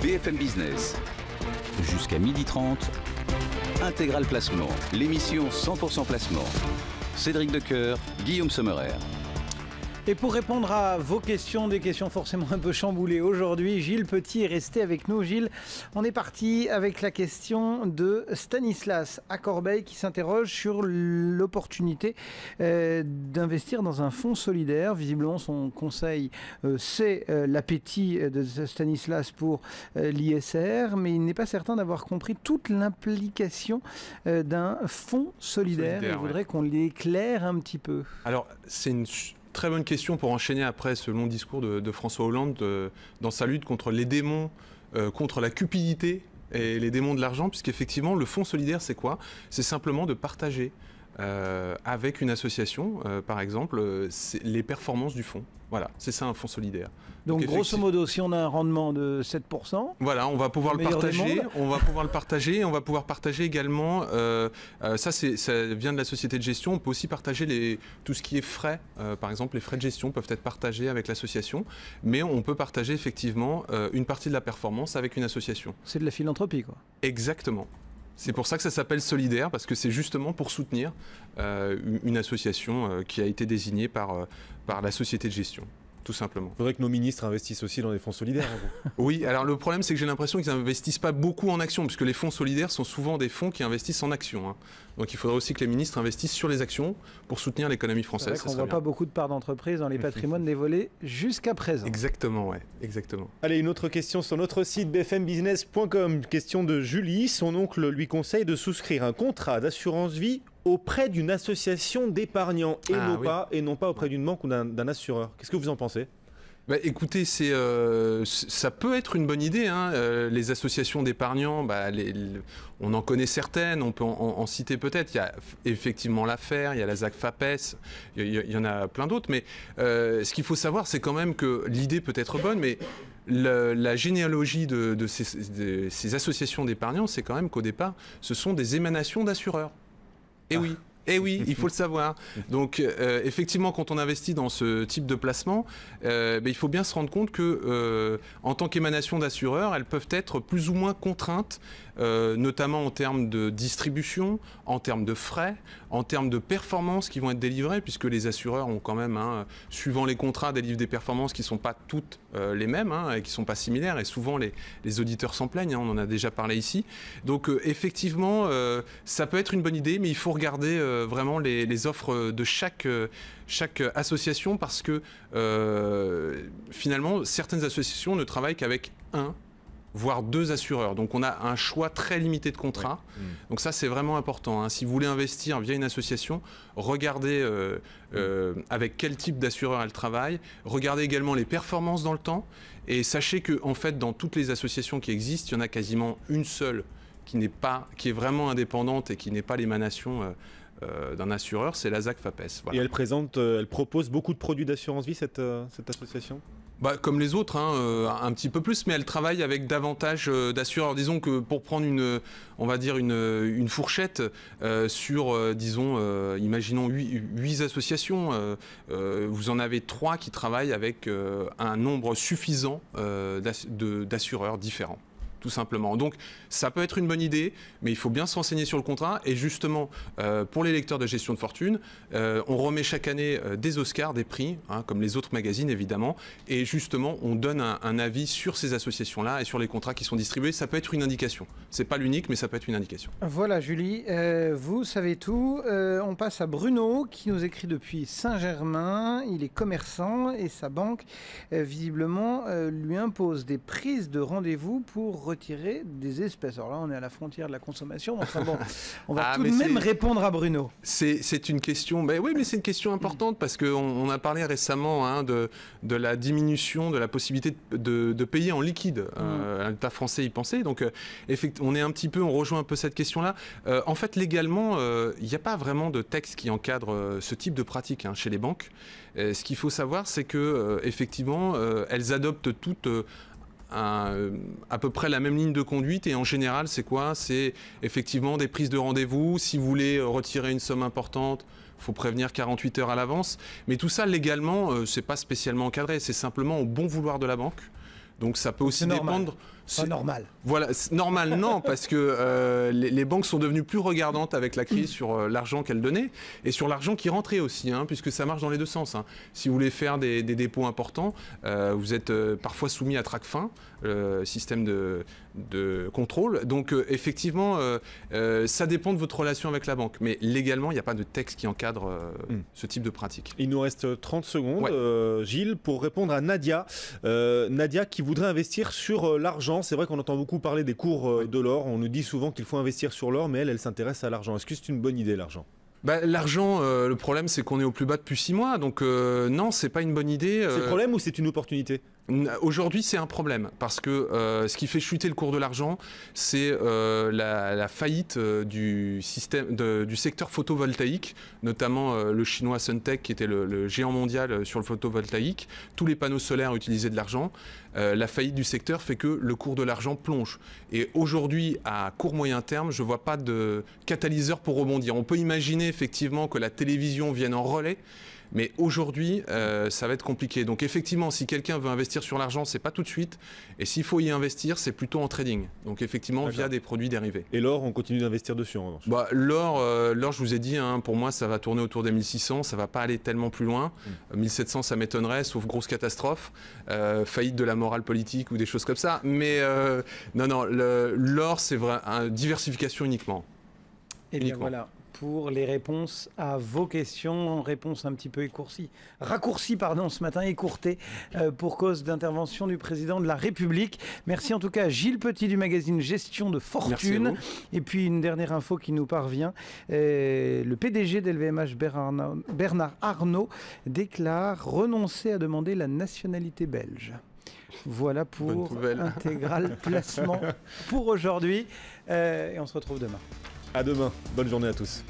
BFM Business. Jusqu'à 12h30, Intégral Placement, l'émission 100% placement. Cédric Decoeur, Guillaume Sommerer. Et pour répondre à vos questions, des questions forcément un peu chamboulées aujourd'hui, Gilles Petit est resté avec nous. Gilles, on est parti avec la question de Stanislas à Corbeil qui s'interroge sur l'opportunité d'investir dans un fonds solidaire. Visiblement, son conseil, c'est l'appétit de Stanislas pour l'ISR, mais il n'est pas certain d'avoir compris toute l'implication d'un fonds solidaire. Il voudrait qu'on l'éclaire un petit peu. Alors, c'est une très bonne question pour enchaîner après ce long discours de François Hollande dans sa lutte contre les démons, contre la cupidité et les démons de l'argent, puisqu'effectivement, le fonds solidaire, c'est quoi? C'est simplement de partager avec une association, par exemple, les performances du fonds. Voilà, c'est ça un fonds solidaire. Donc grosso modo, si on a un rendement de 7%... Voilà, on va pouvoir le partager, on va pouvoir partager également, ça vient de la société de gestion, on peut aussi partager tout ce qui est frais, par exemple les frais de gestion peuvent être partagés avec l'association, mais on peut partager effectivement une partie de la performance avec une association. C'est de la philanthropie, quoi. Exactement. C'est pour ça que ça s'appelle solidaire, parce que c'est justement pour soutenir une association qui a été désignée par la société de gestion, tout simplement. Il faudrait que nos ministres investissent aussi dans des fonds solidaires. Oui, alors le problème, c'est que j'ai l'impression qu'ils n'investissent pas beaucoup en actions, puisque les fonds solidaires sont souvent des fonds qui investissent en actions. Donc il faudrait aussi que les ministres investissent sur les actions pour soutenir l'économie française. C'est vrai qu'on ne voit pas beaucoup de parts d'entreprise dans les patrimoines dévolés jusqu'à présent. Exactement, ouais, exactement. Allez, une autre question sur notre site bfmbusiness.com. Question de Julie. Son oncle lui conseille de souscrire un contrat d'assurance vie auprès d'une association d'épargnants et non pas auprès d'une banque ou d'un assureur. Qu'est-ce que vous en pensez ? Bah, écoutez, ça peut être une bonne idée. Les associations d'épargnants, on en connaît certaines, on peut en citer peut-être. Il y a effectivement l'affaire, il y a la ZAC FAPES, il y en a plein d'autres. Mais ce qu'il faut savoir, c'est quand même que l'idée peut être bonne, mais la généalogie de ces associations d'épargnants, c'est quand même qu'au départ, ce sont des émanations d'assureurs. Et oui. Eh oui, il faut le savoir. Donc, effectivement, quand on investit dans ce type de placement, il faut bien se rendre compte que, en tant qu'émanation d'assureurs, elles peuvent être plus ou moins contraintes, notamment en termes de distribution, en termes de frais, en termes de performances qui vont être délivrées, puisque les assureurs ont quand même, suivant les contrats, délivrent des performances qui ne sont pas toutes les mêmes et qui ne sont pas similaires. Et souvent, les auditeurs s'en plaignent, on en a déjà parlé ici. Donc, effectivement, ça peut être une bonne idée, mais il faut regarder vraiment les offres de chaque association, parce que finalement certaines associations ne travaillent qu'avec un voire deux assureurs, donc on a un choix très limité de contrats. Donc ça, c'est vraiment important, si vous voulez investir via une association, regardez avec quel type d'assureur elle travaille, regardez également les performances dans le temps, et sachez que en fait, dans toutes les associations qui existent, il y en a quasiment une seule qui est vraiment indépendante et qui n'est pas l'émanation d'un assureur, c'est la ZAC FAPES. Voilà. Et elle propose beaucoup de produits d'assurance vie, cette association ? Comme les autres, un petit peu plus, mais elle travaille avec davantage d'assureurs. Disons que pour prendre une fourchette sur, imaginons 8 associations, vous en avez 3 qui travaillent avec un nombre suffisant d'assureurs différents. Tout simplement. Donc, ça peut être une bonne idée, mais il faut bien se renseigner sur le contrat. Et justement, pour les lecteurs de gestion de fortune, on remet chaque année des Oscars, des prix, comme les autres magazines évidemment. Et justement, on donne un avis sur ces associations-là et sur les contrats qui sont distribués. Ça peut être une indication. C'est pas l'unique, mais ça peut être une indication. Voilà, Julie, vous savez tout. On passe à Bruno, qui nous écrit depuis Saint-Germain. Il est commerçant et sa banque, visiblement, lui impose des prises de rendez-vous pour retirer des espèces. Alors là, on est à la frontière de la consommation. Enfin bon, on va tout de même répondre à Bruno. C'est une question, oui, mais c'est une question importante parce qu'on a parlé récemment de la diminution de la possibilité de payer en liquide. L'État français y pensait. Donc, on rejoint un peu cette question-là. En fait, légalement, il n'y a pas vraiment de texte qui encadre ce type de pratique chez les banques. Ce qu'il faut savoir, c'est que effectivement, elles adoptent toutes à peu près la même ligne de conduite, et en général c'est quoi? C'est effectivement des prises de rendez-vous. Si vous voulez retirer une somme importante, il faut prévenir 48 heures à l'avance, mais tout ça légalement c'est pas spécialement encadré, c'est simplement au bon vouloir de la banque. Donc ça peut aussi dépendre, Pas normal. Voilà, normal non, parce que les banques sont devenues plus regardantes avec la crise sur l'argent qu'elles donnaient et sur l'argent qui rentrait aussi, hein, puisque ça marche dans les deux sens. Hein. Si vous voulez faire des dépôts importants, vous êtes parfois soumis à Tracfin, système de contrôle. Donc effectivement, ça dépend de votre relation avec la banque. Mais légalement, il n'y a pas de texte qui encadre ce type de pratique. Il nous reste 30 secondes, ouais. Gilles, pour répondre à Nadia. Nadia qui voudrait investir sur l'argent. C'est vrai qu'on entend beaucoup parler des cours de l'or. On nous dit souvent qu'il faut investir sur l'or, mais elle s'intéresse à l'argent. Est-ce que c'est une bonne idée, l'argent ? L'argent, le problème, c'est qu'on est au plus bas depuis 6 mois. Donc non, c'est pas une bonne idée. C'est le problème ou c'est une opportunité ? Aujourd'hui, c'est un problème parce que ce qui fait chuter le cours de l'argent, c'est la faillite du secteur photovoltaïque, notamment le chinois Suntech qui était le géant mondial sur le photovoltaïque. Tous les panneaux solaires utilisaient de l'argent. La faillite du secteur fait que le cours de l'argent plonge. Et aujourd'hui, à court moyen terme, je ne vois pas de catalyseur pour rebondir. On peut imaginer effectivement que la télévision vienne en relais. Mais aujourd'hui, ça va être compliqué. Donc effectivement, si quelqu'un veut investir sur l'argent, c'est pas tout de suite. Et s'il faut y investir, c'est plutôt en trading. Donc effectivement, via des produits dérivés. Et l'or, on continue d'investir dessus en revanche. L'or, je vous ai dit, hein, pour moi, ça va tourner autour des 1600. Ça va pas aller tellement plus loin. 1700, ça m'étonnerait, sauf grosse catastrophe, faillite de la morale politique ou des choses comme ça. Mais non, l'or, c'est vrai, diversification uniquement. Et bien voilà. Pour les réponses à vos questions, réponses un petit peu raccourcies ce matin, écourtées pour cause d'intervention du président de la République. Merci en tout cas à Gilles Petit du magazine Gestion de Fortune. Et puis une dernière info qui nous parvient, le PDG d'LVMH Bernard Arnault déclare renoncer à demander la nationalité belge. Voilà pour Intégral Placement pour aujourd'hui et on se retrouve demain. À demain, bonne journée à tous.